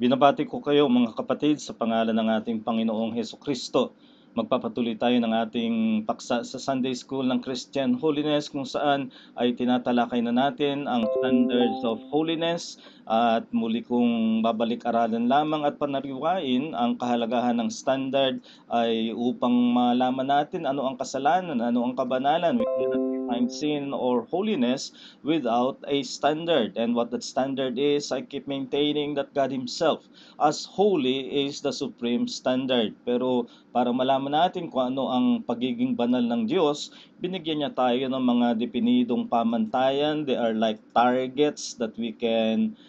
Binabati ko kayo mga kapatid sa pangalan ng ating Panginoong Hesukristo. Magpapatuloy tayo ng ating paksa sa Sunday School ng Christian Holiness kung saan ay tinatalakay na natin ang standards of holiness at muli kong babalik-aralan lamang at panariwain ang kahalagahan ng standard ay upang malaman natin ano ang kasalanan, ano ang kabanalan. We cannot find sin or holiness without a standard. And what that standard is, I keep maintaining that God Himself as holy is the supreme standard. Pero para malaman natin kung ano ang pagiging banal ng Diyos, binigyan niya tayo ng mga definidong pamantayan. They are like targets that we can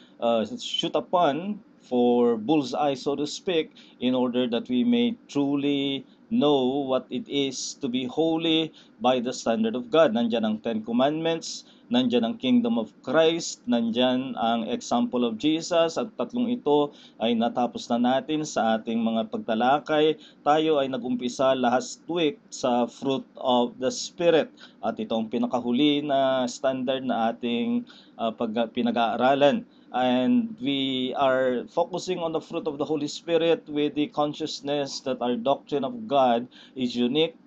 shoot upon for bullseye, so to speak, in order that we may truly know what it is to be holy by the standard of God. Nandyan ang Ten Commandments, nandyan ang Kingdom of Christ, nandyan ang example of Jesus, at tatlong ito ay natapos na natin sa ating mga pagtalakay. Tayo ay nagumpisa last week sa fruit of the Spirit, at ito ang pinakahuli na standard na ating pinag-aaralan. And we are focusing on the fruit of the Holy Spirit with the consciousness that our doctrine of God is unique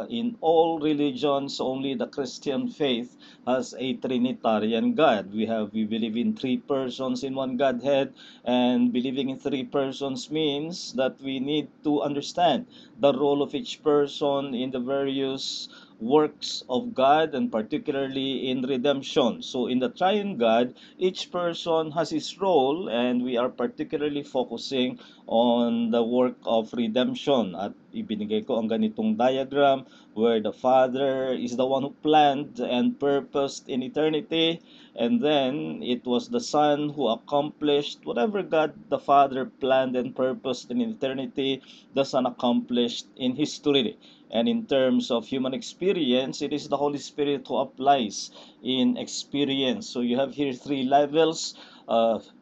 in all religions. Only the Christian faith has a Trinitarian God. We believe in three persons in one Godhead, and believing in three persons means that we need to understand the role of each person in the various works of God, and particularly in redemption. So in the triune God, each person has his role, and we are particularly focusing on the work of redemption. At ibinigay ko ang ganitong diagram where the Father is the one who planned and purposed in eternity, and then it was the Son who accomplished whatever God the Father planned and purposed in eternity, the Son accomplished in history. And in terms of human experience, it is the Holy Spirit who applies in experience. So you have here three levels: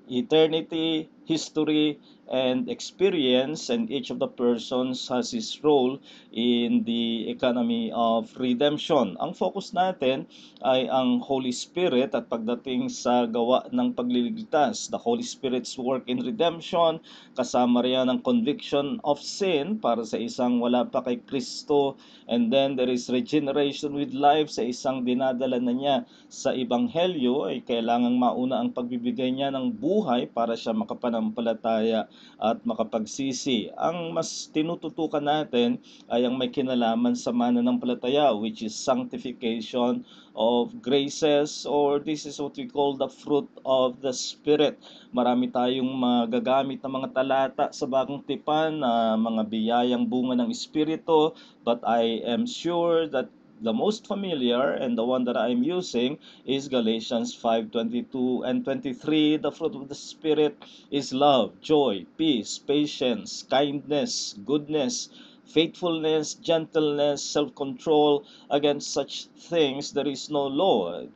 eternity, history, and experience, and each of the persons has his role in the economy of redemption. Ang focus natin ay ang Holy Spirit at pagdating sa gawa ng pagliligtas. The Holy Spirit's work in redemption, kasama riyan ang conviction of sin para sa isang wala pa kay Kristo, and then there is regeneration with life sa isang dinadala na niya sa Ebanghelyo. Ay kailangang mauna ang pagbibigay niya ng buhay para siya makapanampalataya at makapagsisi. Ang mas tinututukan natin ay ang may kinalaman sa mananampalataya, which is sanctification of graces, or this is what we call the fruit of the Spirit. Marami tayong magagamit na mga talata sa Bagong Tipan na mga biyayang bunga ng Espiritu, but I am sure that the most familiar and the one that I'm using is Galatians 5:22 and 23. The fruit of the Spirit is love, joy, peace, patience, kindness, goodness, faithfulness, gentleness, self-control. Against such things there is no law.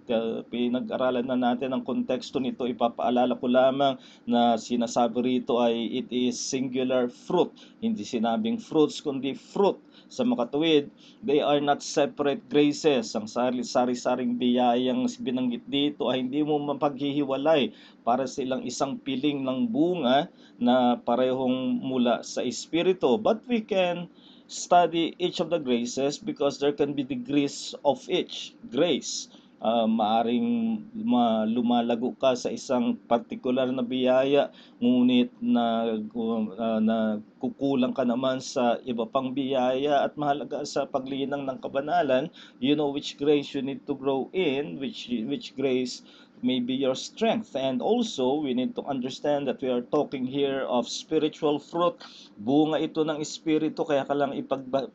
Pinag-aralan na natin ang konteksto nito. Ipapaalala ko lamang na sinasabi rito ay it is singular fruit. Hindi sinabing fruits kundi fruit. Sa makatuwid, they are not separate graces. Ang sari-saring biyayang binanggit dito ay hindi mo mapaghihiwalay para silang isang piling ng bunga na parehong mula sa Espiritu. But we can study each of the graces because there can be degrees of each grace. Maaring lumalago ka sa isang particular na biyaya, ngunit na kukulang ka naman sa iba pang biyaya, at mahalaga sa paglinang ng kabanalan, you know which grace you need to grow in, which grace may be your strength. And also, we need to understand that we are talking here of spiritual fruit. Bunga ito ng Espiritu, kaya ka lang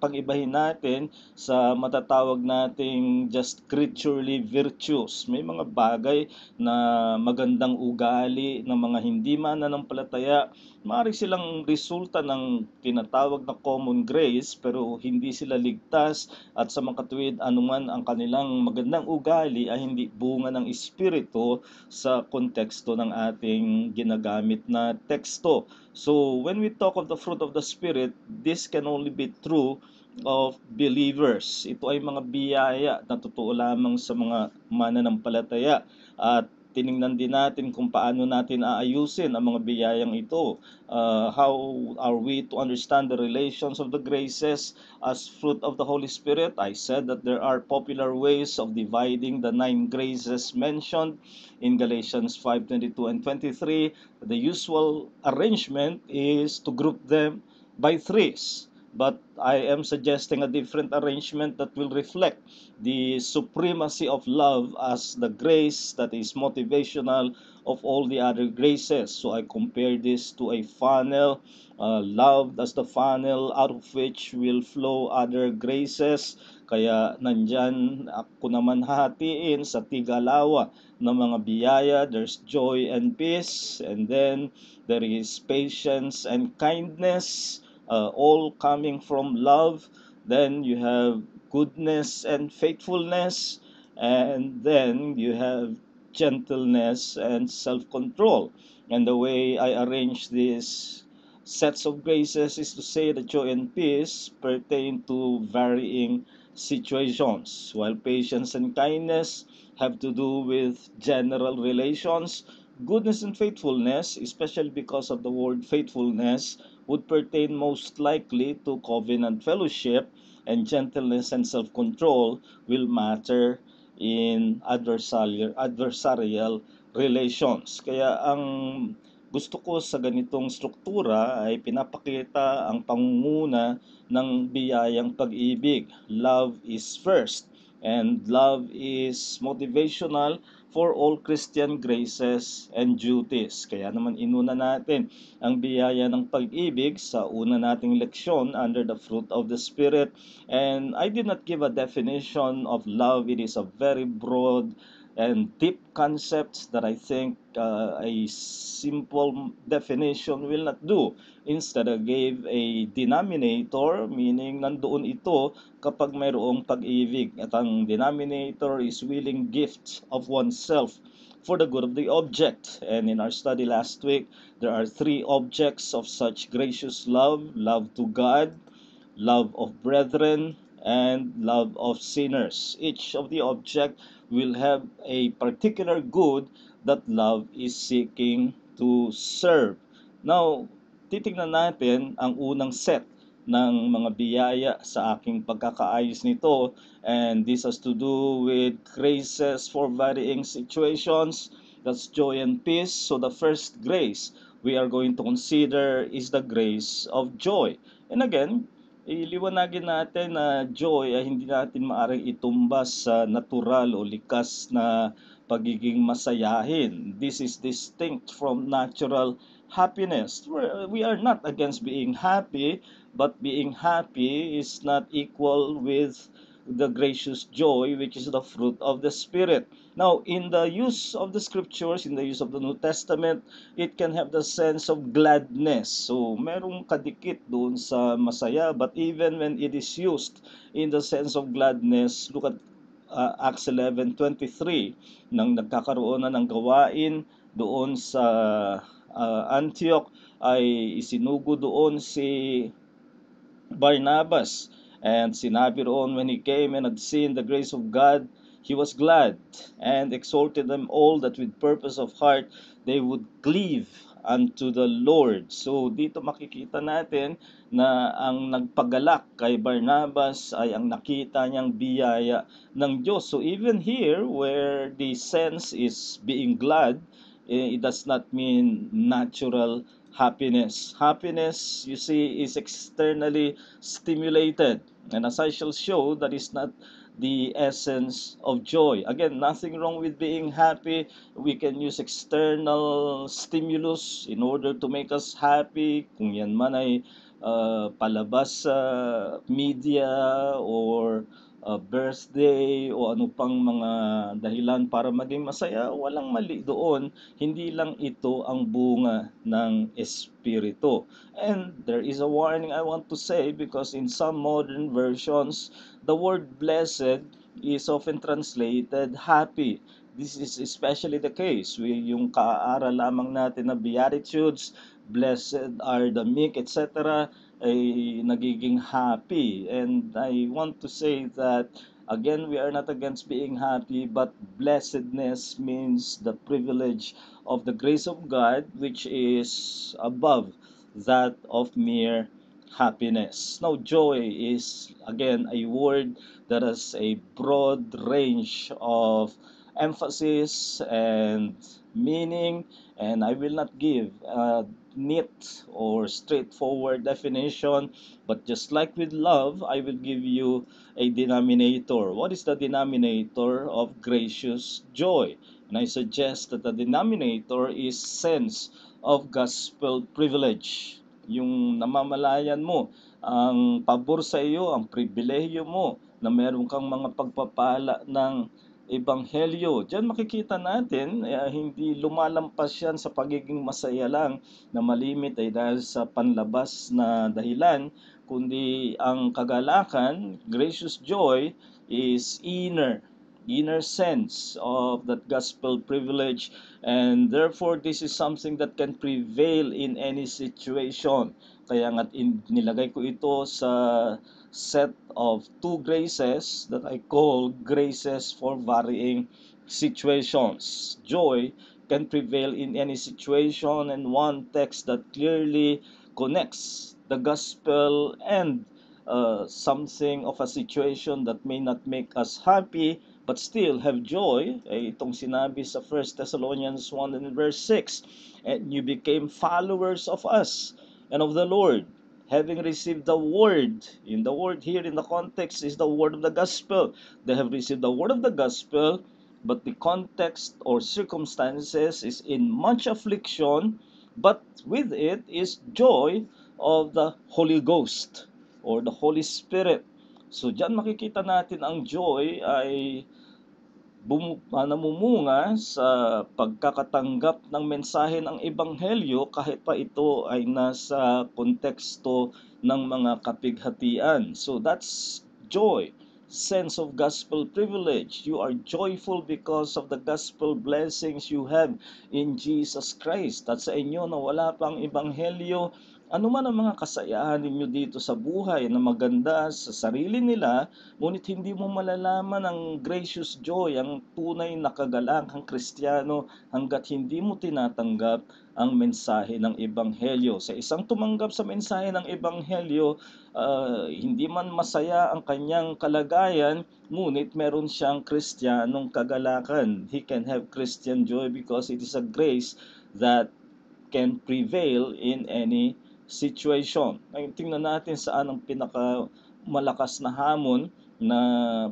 pag-ibahin natin sa matatawag nating just creaturely virtues. May mga bagay na magandang ugali ng mga hindi mananampalataya, maaari silang resulta ng tinatawag na common grace, pero hindi sila ligtas, at sa makatuwid anuman ang kanilang magandang ugali ay hindi bunga ng Espiritu sa konteksto ng ating ginagamit na teksto. So when we talk of the fruit of the Spirit, this can only be true of believers. Ito ay mga biyaya na totoo lamang sa mga mananampalataya, at tiningnan din natin kung paano natin aayusin ang mga biyayang ito. How are we to understand the relations of the graces as fruit of the Holy Spirit? I said that there are popular ways of dividing the 9 graces mentioned in Galatians 5:22 and 23. The usual arrangement is to group them by threes. But I am suggesting a different arrangement that will reflect the supremacy of love as the grace that is motivational of all the other graces. So I compare this to a funnel, love as the funnel out of which will flow other graces. Kaya nandyan ako naman hahatiin sa tigalawa ng mga biyaya. There's joy and peace, and then there is patience and kindness, all coming from love. Then you have goodness and faithfulness, and then you have gentleness and self-control. And the way I arrange these sets of graces is to say that joy and peace pertain to varying situations, while patience and kindness have to do with general relations. Goodness and faithfulness, especially because of the word faithfulness, would pertain most likely to covenant fellowship, and gentleness and self-control will matter in adversarial relations. Kaya ang gusto ko sa ganitong struktura ay pinapakita ang pangunguna ng biyayang pag-ibig. Love is first, and love is motivational for all Christian graces and duties. Kaya naman inuna natin ang biyaya ng pag-ibig sa una nating leksyon under the fruit of the Spirit. And I did not give a definition of love. It is a very broad and deep concepts that I think a simple definition will not do. Instead, I gave a denominator, meaning nandoon ito kapag mayroong pag-ibig. At ang denominator is willing gift of oneself for the good of the object. And in our study last week, there are 3 objects of such gracious love: love to God, love of brethren, and love of sinners. Each of the object will have a particular good that love is seeking to serve. Now, titingnan natin ang unang set ng mga biyaya sa aking pagkakaayos nito, and this has to do with graces for varying situations. That's joy and peace. So the first grace we are going to consider is the grace of joy. And again, iliwanagin natin na joy ay hindi natin maaaring itumbas sa natural o likas na pagiging masayahin. This is distinct from natural happiness. We are not against being happy, but being happy is not equal with the gracious joy, which is the fruit of the Spirit. Now, in the use of the scriptures, in the use of the New Testament, it can have the sense of gladness. So, merong kadikit doon sa masaya, but even when it is used in the sense of gladness, look at Acts 11:23, nang nagkakaroon na ng gawain doon sa Antioch, ay isinugo doon si Barnabas. And sinabi roon, when he came and had seen the grace of God, he was glad and exhorted them all that with purpose of heart they would cleave unto the Lord. So dito makikita natin na ang nagpagalak kay Barnabas ay ang nakita niyang biyaya ng Diyos. So even here where the sense is being glad, it does not mean natural happiness. Happiness, you see, is externally stimulated. And as I shall show, that is not the essence of joy. Again, nothing wrong with being happy. We can use external stimulus in order to make us happy. Kung yan man ay palabas sa media or birthday o ano pang mga dahilan para maging masaya, walang mali doon. Hindi lang ito ang bunga ng Espiritu. And there is a warning I want to say, because in some modern versions, the word blessed is often translated happy. This is especially the case. Yung kaaral lamang natin na Beatitudes, blessed are the meek, etc., ay nagiging happy. And I want to say that Again, we are not against being happy, but blessedness means the privilege of the grace of God, which is above that of mere happiness. Now, joy is again a word that has a broad range of emphasis and meaning, and I will not give a neat or straightforward definition, but just like with love, I will give you a denominator. What is the denominator of gracious joy? And I suggest that the denominator is sense of gospel privilege. Yung namamalayan mo, ang pabor sa iyo, ang pribilehiyo mo, na meron kang mga pagpapala ng Ebanghelyo. Diyan makikita natin, hindi lumalampas yan sa pagiging masaya lang na malimit ay dahil sa panlabas na dahilan, kundi ang kagalakan, gracious joy, is inner sense of that gospel privilege, and therefore this is something that can prevail in any situation. Kaya nga nilagay ko ito sa set of two graces that I call graces for varying situations. Joy can prevail in any situation, and one text that clearly connects the gospel and something of a situation that may not make us happy but still have joy, itong sinabi sa 1 Thessalonians 1 and verse 6, and you became followers of us and of the Lord, having received the word. In the word here in the context is the word of the gospel. They have received the word of the gospel, but the context or circumstances is in much affliction, but with it is joy of the Holy Ghost or the Holy Spirit. So diyan makikita natin ang joy ay namumunga sa pagkakatanggap ng mensahe ng Ebanghelyo kahit pa ito ay nasa konteksto ng mga kapighatian. So that's joy, sense of gospel privilege. You are joyful because of the gospel blessings you have in Jesus Christ. At sa inyo na wala pang Ebanghelyo, ano man ang mga kasayahan ninyo dito sa buhay na maganda sa sarili nila, ngunit hindi mo malalaman ang gracious joy, ang tunay na kagalakang Kristiyano hanggat hindi mo tinatanggap ang mensahe ng Ebanghelyo. Sa isang tumanggap sa mensahe ng Ebanghelyo, hindi man masaya ang kanyang kalagayan, ngunit meron siyang Kristiyanong kagalakan. He can have Christian joy because it is a grace that can prevail in any situation. Ngayon, tingnan natin saan ang malakas na hamon na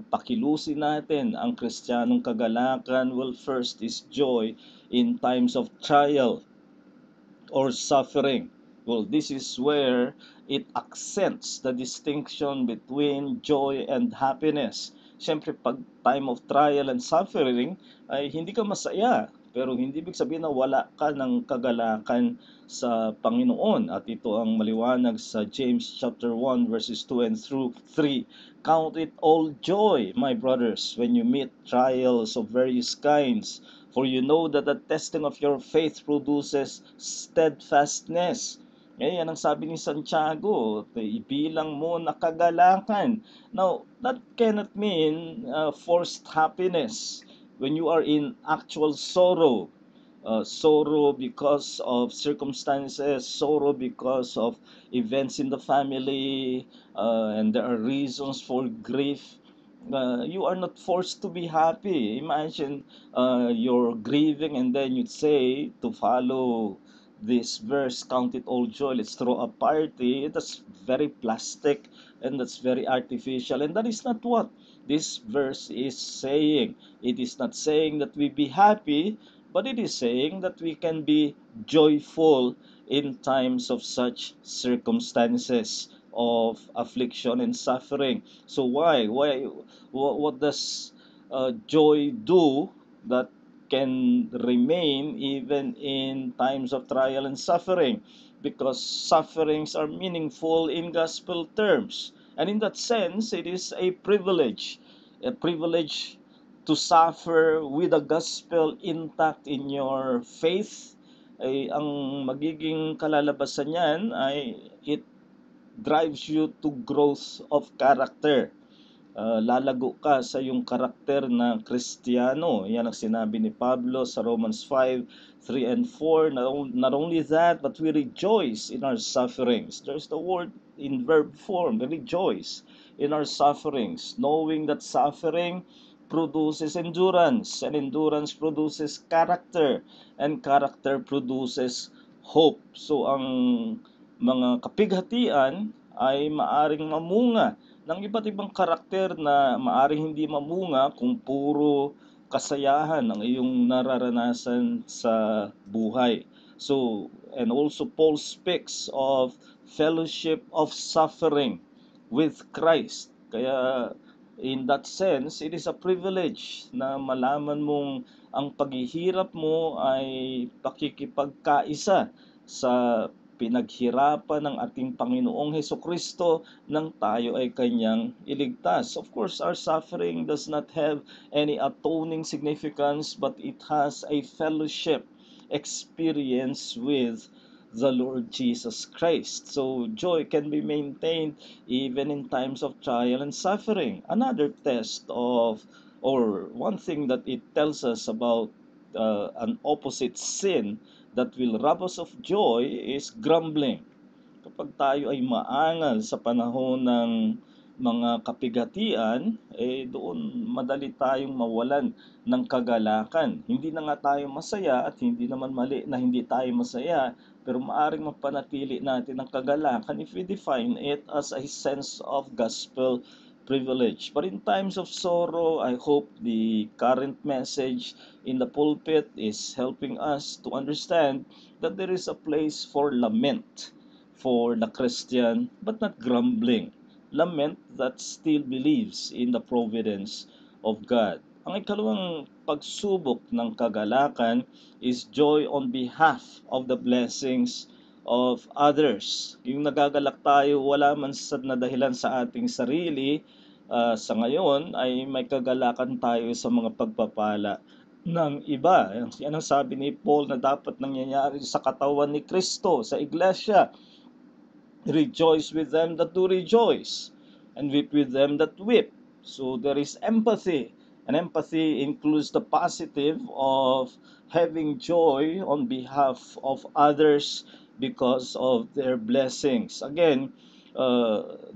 pakilusin natin ang Kristiyanong kagalakan. Well, first is joy in times of trial or suffering. Well, this is where it accents the distinction between joy and happiness. Siyempre, pag time of trial and suffering, ay hindi ka masaya. Pero hindi ibig sabihin na wala ka ng kagalakan sa Panginoon. At ito ang maliwanag sa James chapter 1 verses 2 and through 3. Count it all joy, my brothers, when you meet trials of various kinds, for you know that the testing of your faith produces steadfastness. Yan ang sabi ni Santiago, ibilang mo na kagalakan. Now, that cannot mean forced happiness when you are in actual sorrow. Sorrow because of circumstances, sorrow because of events in the family, and there are reasons for grief. You are not forced to be happy. Imagine you're grieving and then you'd say to follow this verse, count it all joy, let's throw a party. That's very plastic and that's very artificial, and that is not what this verse is saying. It is not saying that we be happy, but it is saying that we can be joyful in times of such circumstances of affliction and suffering. So why? What does joy do that can remain even in times of trial and suffering? Because sufferings are meaningful in gospel terms. And in that sense, it is a privilege to suffer with the gospel intact in your faith. Ay ang magiging kalalabasan niyan ay it drives you to growth of character. lalago ka sa iyong karakter na Kristiyano. Yan ang sinabi ni Pablo sa Romans 5:3 and 4. Not only that, but we rejoice in our sufferings. There's the word in verb form, rejoice in our sufferings, knowing that suffering produces endurance, and endurance produces character, and character produces hope. So ang mga kapighatian ay maaring mamunga ng iba't ibang karakter na maaring hindi mamunga kung puro kasayahan ang iyong nararanasan sa buhay. So, and also Paul speaks of fellowship of suffering with Christ. Kaya in that sense, it is a privilege na malaman mong ang paghihirap mo ay pakikipagkaisa sa pinaghirapan ng ating Panginoong Hesukristo nang tayo ay kanyang iligtas. Of course, our suffering does not have any atoning significance, but it has a fellowship experience with the Lord Jesus Christ. So joy can be maintained even in times of trial and suffering. Another test of, or one thing that it tells us about an opposite sin that will rob us of joy is grumbling. Kapag tayo ay maangal sa panahon ng mga kapigatian, doon madali tayong mawalan ng kagalakan. Hindi na nga tayo masaya at hindi naman mali na hindi tayo masaya, pero maaring mapanatili natin ang kagalakan if we define it as a sense of gospel privilege. But in times of sorrow, I hope the current message in the pulpit is helping us to understand that there is a place for lament for the Christian, but not grumbling. Lament that still believes in the providence of God. Ang ikalawang pagsubok ng kagalakan is joy on behalf of the blessings of others. Yung nagagalak tayo, wala man sa dahilan sa ating sarili, sa ngayon ay may kagalakan tayo sa mga pagpapala ng iba. Yan ang sabi ni Paul na dapat nangyayari sa katawan ni Kristo, sa iglesia. Rejoice with them that do rejoice, and weep with them that weep. So there is empathy, and empathy includes the positive of having joy on behalf of others because of their blessings. Again,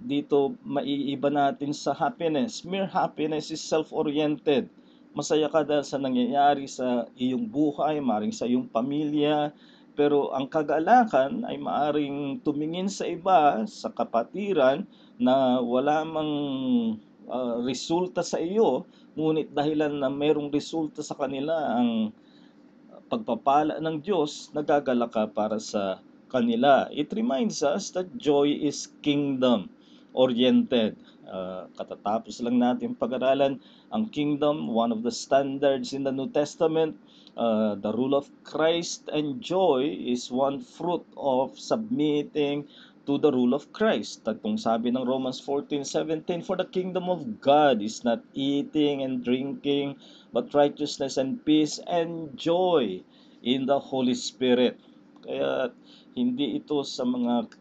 dito maiiba natin sa happiness. Mere happiness is self-oriented. Masaya ka dahil sa nangyayari sa iyong buhay, maring sa iyong pamilya, pero ang kagalakan ay maaring tumingin sa iba, sa kapatiran, na wala mang resulta sa iyo, ngunit dahilan na merong resulta sa kanila ang pagpapala ng Diyos, nagagala ka para sa kanila. It reminds us that joy is kingdom-oriented. Katatapos lang natin pag-aralan ang kingdom, one of the standards in the New Testament. The rule of Christ and joy is one fruit of submitting to the rule of Christ. At kung sabi ng Romans 14:17, for the kingdom of God is not eating and drinking, but righteousness and peace and joy in the Holy Spirit. Kaya hindi ito sa mga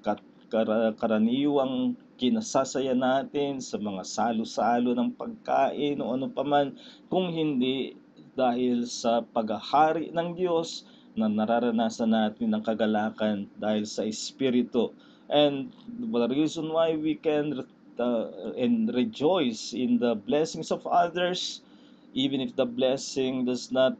karaniwang kinasasaya natin, sa mga salo-salo ng pagkain o ano paman, kung hindi dahil sa paghahari ng Diyos na nararanasan natin ng kagalakan dahil sa Espiritu. And the reason why we can and rejoice in the blessings of others, even if the blessing does not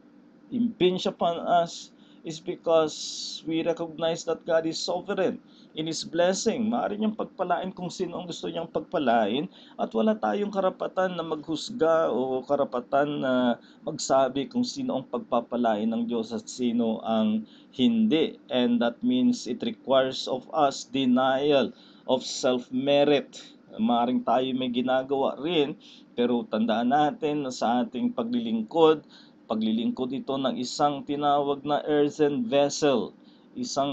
impinge upon us, is because we recognize that God is sovereign in His blessing. Maaari niyang pagpalain kung sino ang gusto niyang pagpalain at wala tayong karapatan na maghusga o karapatan na magsabi kung sino ang pagpapalain ng Diyos at sino ang hindi. And that means it requires of us denial of self-merit. Maaring tayo may ginagawa rin, pero tandaan natin na sa ating paglilingkod ito ng isang tinawag na earthen vessel, isang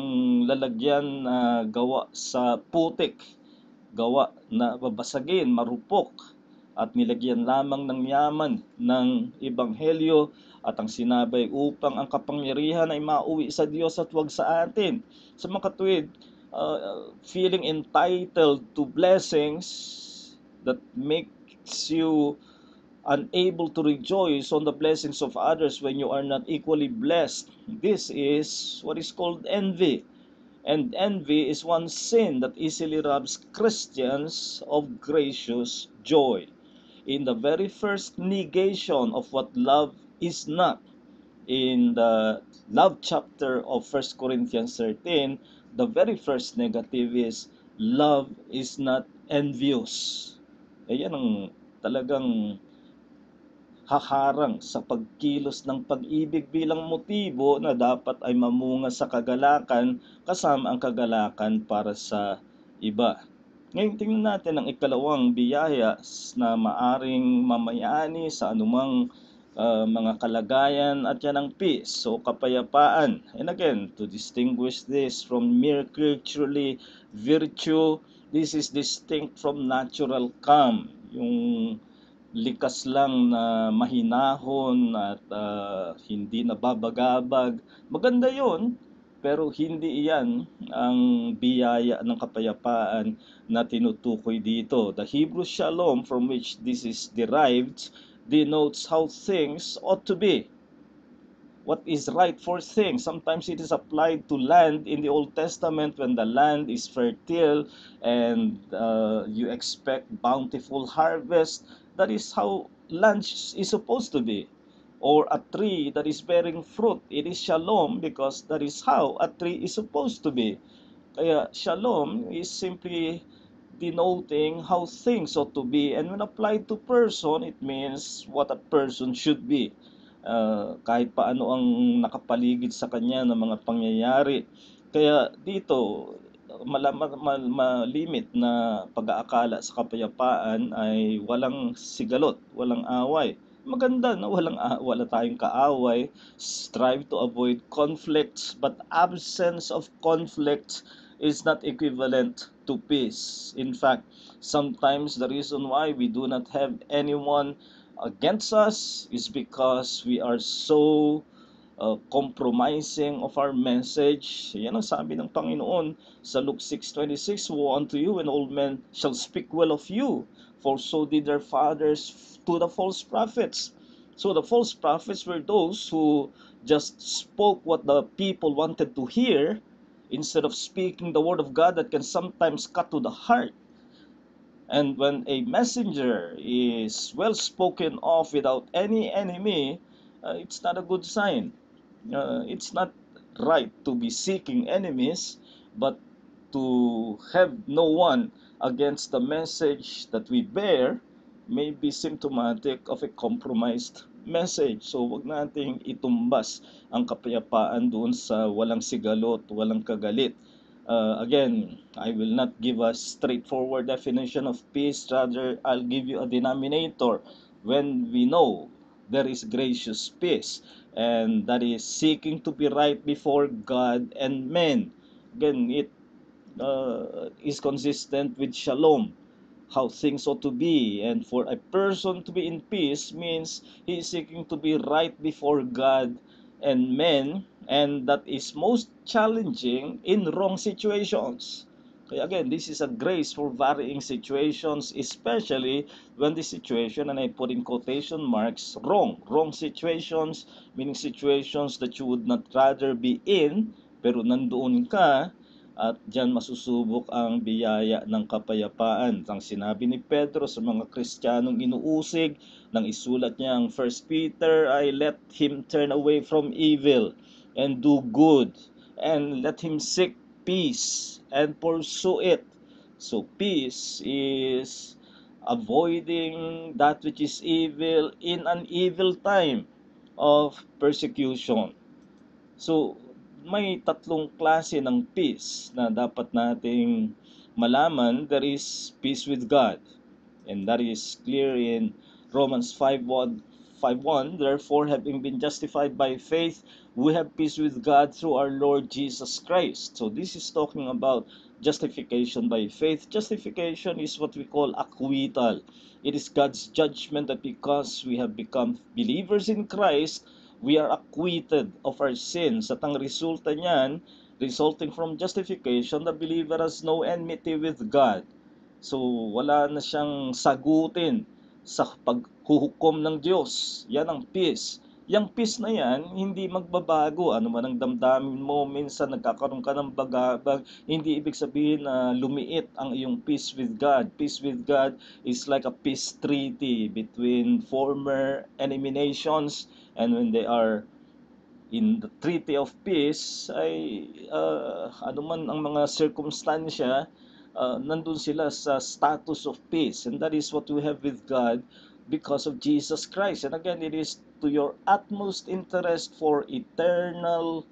lalagyan na gawa sa putik, gawa na babasagin, marupok, at nilagyan lamang ng yaman ng ebanghelyo at ang sinabay upang ang kapangyarihan ay mauwi sa Diyos at wag sa atin. Sa makatuwid, feeling entitled to blessings that make makes you unable to rejoice on the blessings of others when you are not equally blessed. This is what is called envy. And envy is one sin that easily robs Christians of gracious joy. In the very first negation of what love is not, in the love chapter of 1 Corinthians 13, the very first negative is love is not envious. Ayan ang talagang haharang sa pagkilos ng pag-ibig bilang motibo na dapat ay mamunga sa kagalakan kasama ang kagalakan para sa iba. Ngayon tingnan natin ang ikalawang biyaya na maaring mamayani sa anumang mga kalagayan at yan ang peace, so kapayapaan. And again, to distinguish this from mere creaturely virtue, this is distinct from natural calm. Yung likas lang na mahinahon at hindi nababagabag. Maganda yon, pero hindi iyan ang biyaya ng kapayapaan na tinutukoy dito. The Hebrew shalom from which this is derived denotes how things ought to be. What is right for things. Sometimes it is applied to land in the Old Testament when the land is fertile and you expect bountiful harvest. That is how land is supposed to be. Or a tree that is bearing fruit, it is shalom because that is how a tree is supposed to be. Kaya shalom is simply denoting how things ought to be, and when applied to person, it means what a person should be. Kahit paano ang nakapaligid sa kanya ng mga pangyayari. Kaya dito, malimit na pag-aakala sa kapayapaan ay walang sigalot, walang away. Maganda na wala tayong kaaway. Strive to avoid conflicts, but absence of conflict is not equivalent to peace. In fact, sometimes the reason why we do not have anyone against us is because we are so compromising of our message. Yan ang sabi ng Panginoon sa Luke 6:26, "Woe unto you when all men shall speak well of you, for so did their fathers to the false prophets." So the false prophets were those who just spoke what the people wanted to hear instead of speaking the word of God that can sometimes cut to the heart. And when a messenger is well spoken of without any enemy, it's not a good sign. It's not right to be seeking enemies, but to have no one against the message that we bear may be symptomatic of a compromised message. So wag nating itumbas ang kapayapaan doon sa walang sigalot, walang kagalit. Again, I will not give a straightforward definition of peace, rather I'll give you a denominator. When we know there is gracious peace, and that is seeking to be right before God and men. Again, it is consistent with shalom, how things ought to be. And for a person to be in peace means he is seeking to be right before God and men, and that is most challenging in wrong situations. Kaya again, this is a grace for varying situations, especially when the situation, and I put in quotation marks, wrong situations, meaning situations that you would not rather be in, pero nandoon ka, at diyan masusubok ang biyaya ng kapayapaan. Ang sinabi ni Pedro sa mga Kristiyanong inuusig nang isulat niya ang 1 Peter ay let him turn away from evil and do good, and let him seek peace and pursue it. So peace is avoiding that which is evil in an evil time of persecution. So, may tatlong klase ng peace na dapat nating malaman. There is peace with God, and that is clear in Romans 5:1. Therefore, having been justified by faith, we have peace with God through our Lord Jesus Christ. So this is talking about justification by faith. Justification is what we call acquittal. It is God's judgment that because we have become believers in Christ, we are acquitted of our sins. At ang resulta niyan, resulting from justification, the believer has no enmity with God. So wala na siyang sagutin sa paghuhukom ng Diyos. Yan ang peace. Yang peace na yan, hindi magbabago. Ano man ang damdamin mo, minsan nagkakaroon ka ng bagabag, hindi ibig sabihin na lumiit ang iyong peace with God. Peace with God is like a peace treaty between former enemy nations, and when they are in the Treaty of Peace ay ano man ang mga sirkumstansya, nandun sila sa status of peace, and that is what we have with God because of Jesus Christ. And again, it is to your utmost interest for eternal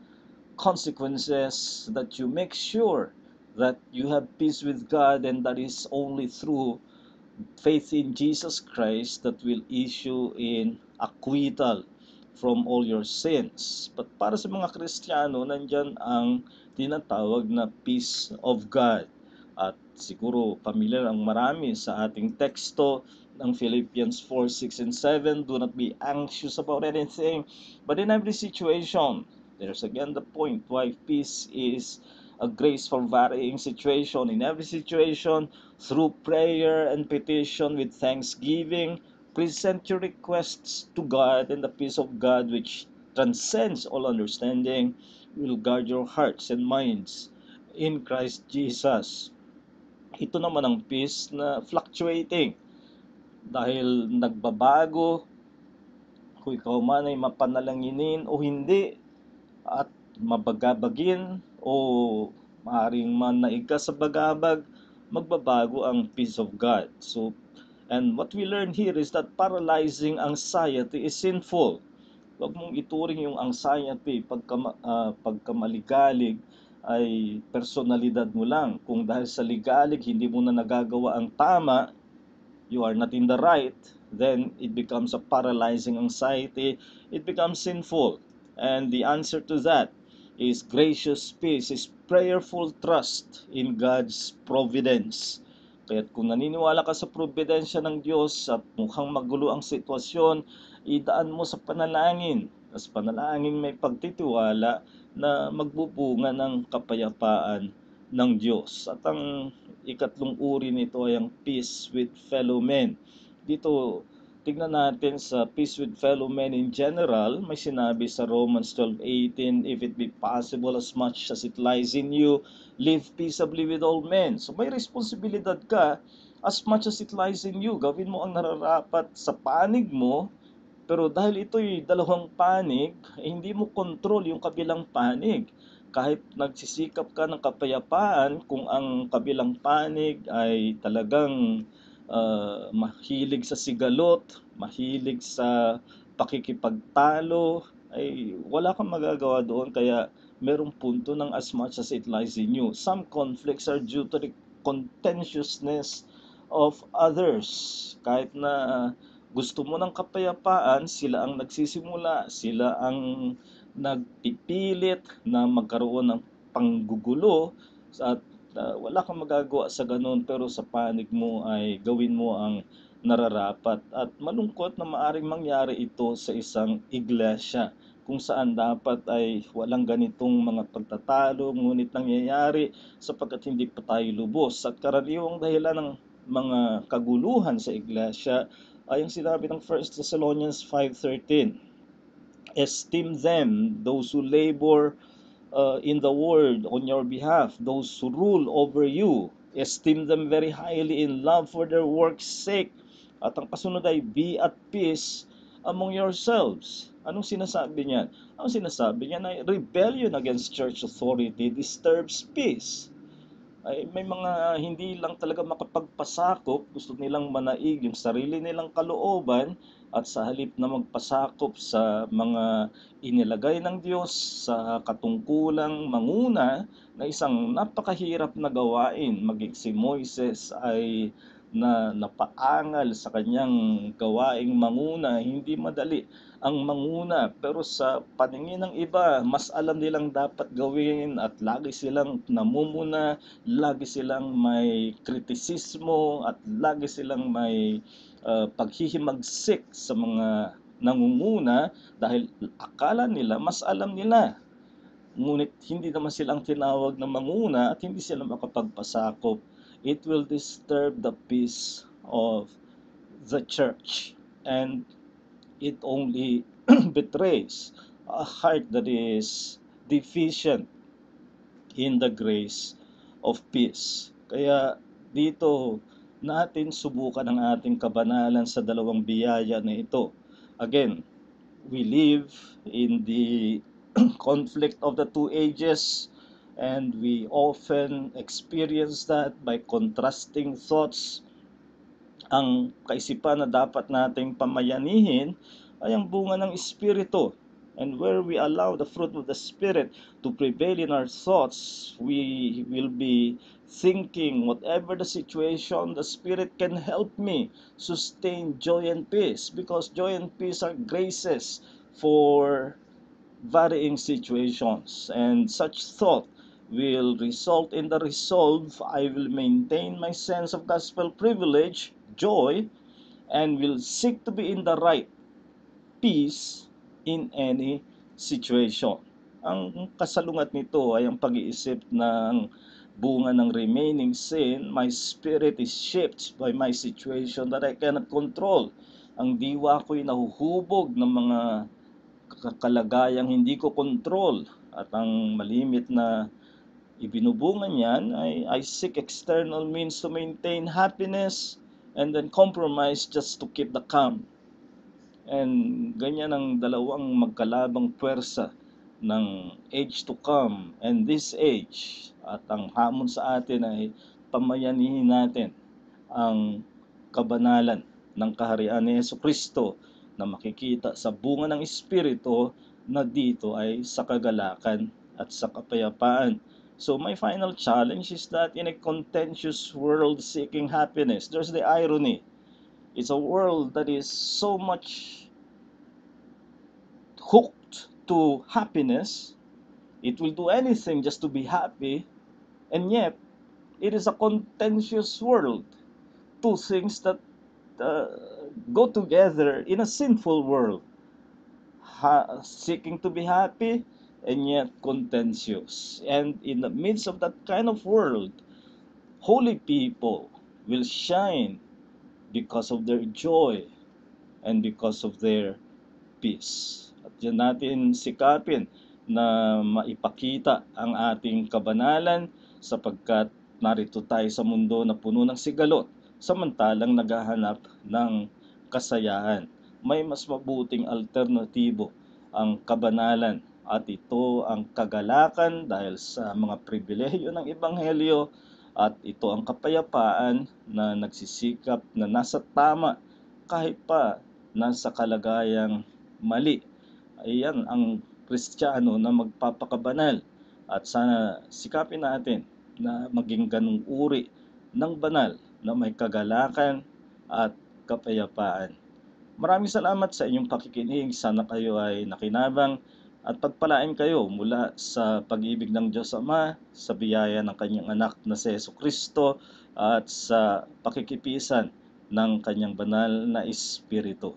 consequences that you make sure that you have peace with God, and that is only through faith in Jesus Christ that will issue in acquittal from all your sins. But para sa mga Kristiyano, nandyan ang tinatawag na peace of God. At siguro familiar ang marami sa ating teksto ng Philippians 4, 6, and 7. Do not be anxious about anything, but in every situation, there's again the point why peace is a grace for varying situation. In every situation, through prayer and petition with thanksgiving, present your requests to God, and the peace of God, which transcends all understanding, will guard your hearts and minds in Christ Jesus. Ito naman ang peace na fluctuating dahil nagbabago kung ikaw man ay mapanalanginin o hindi, at mabagabagin o maaring manaig ka sa bagabag, magbabago ang peace of God. So, and what we learn here is that paralyzing anxiety is sinful. Huwag mong ituring yung anxiety pagkamaligalig ay personalidad mo lang. Kung dahil sa ligalig hindi mo na nagagawa ang tama, you are not in the right, then it becomes a paralyzing anxiety, it becomes sinful. And the answer to that is gracious peace, is prayerful trust in God's providence. Kaya kung naniniwala ka sa providensya ng Diyos at mukhang magulo ang sitwasyon, idaan mo sa panalangin. As panalangin may pagtitiwala na magbubunga ng kapayapaan ng Diyos. At ang ikatlong uri nito ay ang peace with fellow men. Dito, tignan natin sa peace with fellow men in general, may sinabi sa Romans 12:18, if it be possible, as much as it lies in you, live peaceably with all men. So may responsibilidad ka, as much as it lies in you, gawin mo ang nararapat sa panig mo, pero dahil ito'y dalawang panig, hindi mo kontrol yung kabilang panig. Kahit nagsisikap ka ng kapayapaan, kung ang kabilang panig ay talagang mahilig sa sigalot, mahilig sa pakikipagtalo, ay wala kang magagawa doon. Kaya merong punto ng as much as it lies in you. Some conflicts are due to the contentiousness of others. Kahit na gusto mo ng kapayapaan, sila ang nagsisimula, sila ang nagpipilit na magkaroon ng panggugulo, at wala kang magagawa sa ganun, pero sa panig mo ay gawin mo ang nararapat. At malungkot na maaring mangyari ito sa isang iglesia kung saan dapat ay walang ganitong mga pagtatalo, ngunit nangyayari sapagkat hindi pa tayo lubos. At karaniwang dahilan ng mga kaguluhan sa iglesia ay ang sinabi ng 1 Thessalonians 5:13, esteem them, those who labor in the word on your behalf, those who rule over you, esteem them very highly in love for their work's sake. At ang kasunod ay, be at peace among yourselves. Anong sinasabi niyan? Ang sinasabi niyan ay, rebellion against church authority disturbs peace. Ay may mga hindi lang talaga makapagpasakop, gusto nilang manaig yung sarili nilang kalooban, at sa halip na magpasakop sa mga inilagay ng Diyos sa katungkulang manguna, na isang napakahirap na gawain. Maging si Moises ay napaangal sa kanyang gawaing manguna, hindi madali ang manguna, pero sa paningin ng iba, mas alam nilang dapat gawin at lagi silang namumuna, lagi silang may kritisismo, at lagi silang may paghihimagsik sa mga nangunguna dahil akala nila mas alam nila. Ngunit hindi naman silang tinawag na manguna at hindi sila makapagpasakop. It will disturb the peace of the church, and it only betrays a heart that is deficient in the grace of peace. Kaya dito natin subukan ang ating kabanalan sa dalawang biyaya na ito. Again, we live in the conflict of the two ages, and we often experience that by contrasting thoughts. Ang kaisipan na dapat nating pamayanihin ay ang bunga ng Espiritu. And where we allow the fruit of the Spirit to prevail in our thoughts, we will be thinking, whatever the situation, the Spirit can help me sustain joy and peace, because joy and peace are graces for varying situations, and such thought will result in the resolve, I will maintain my sense of gospel privilege, joy, and will seek to be in the right peace in any situation. Ang kasalungat nito ay ang pag-iisip ng bunga ng remaining sin. My spirit is shaped by my situation that I cannot control. Ang diwa ko'y nahuhubog ng mga kalagayang hindi ko control, at ang malimit na ibinubunga niyan ay I seek external means to maintain happiness and then compromise just to keep the calm. And ganyan ang dalawang magkalabang puwersa ng age to come and this age. At ang hamon sa atin ay pamayanihin natin ang kabanalan ng kaharian ni Jesucristo na makikita sa bunga ng Espiritu na dito ay sa kagalakan at sa kapayapaan. So my final challenge is that in a contentious world seeking happiness, there's the irony. It's a world that is so much hooked to happiness. It will do anything just to be happy, and yet it is a contentious world. Two things that go together in a sinful world, seeking to be happy and yet contentious. And in the midst of that kind of world, holy people will shine because of their joy and because of their peace. At yan natin sikapin na maipakita ang ating kabanalan, sapagkat narito tayo sa mundo na puno ng sigalot, samantalang naghahanap ng kasayahan. May mas mabuting alternatibo ang kabanalan, at ito ang kagalakan dahil sa mga pribilehyo ng Ebanghelyo, at ito ang kapayapaan na nagsisikap na nasa tama kahit pa nasa kalagayang mali. Ayan ang Kristiyano na magpapakabanal, at sana sikapin natin na maging ganung uri ng banal na may kagalakan at kapayapaan. Maraming salamat sa inyong pakikinig. Sana kayo ay nakinabang at pagpalain kayo mula sa pag-ibig ng Diyos Ama, sa biyaya ng kanyang anak na si Jesucristo, at sa pakikipisan ng kanyang banal na Espiritu.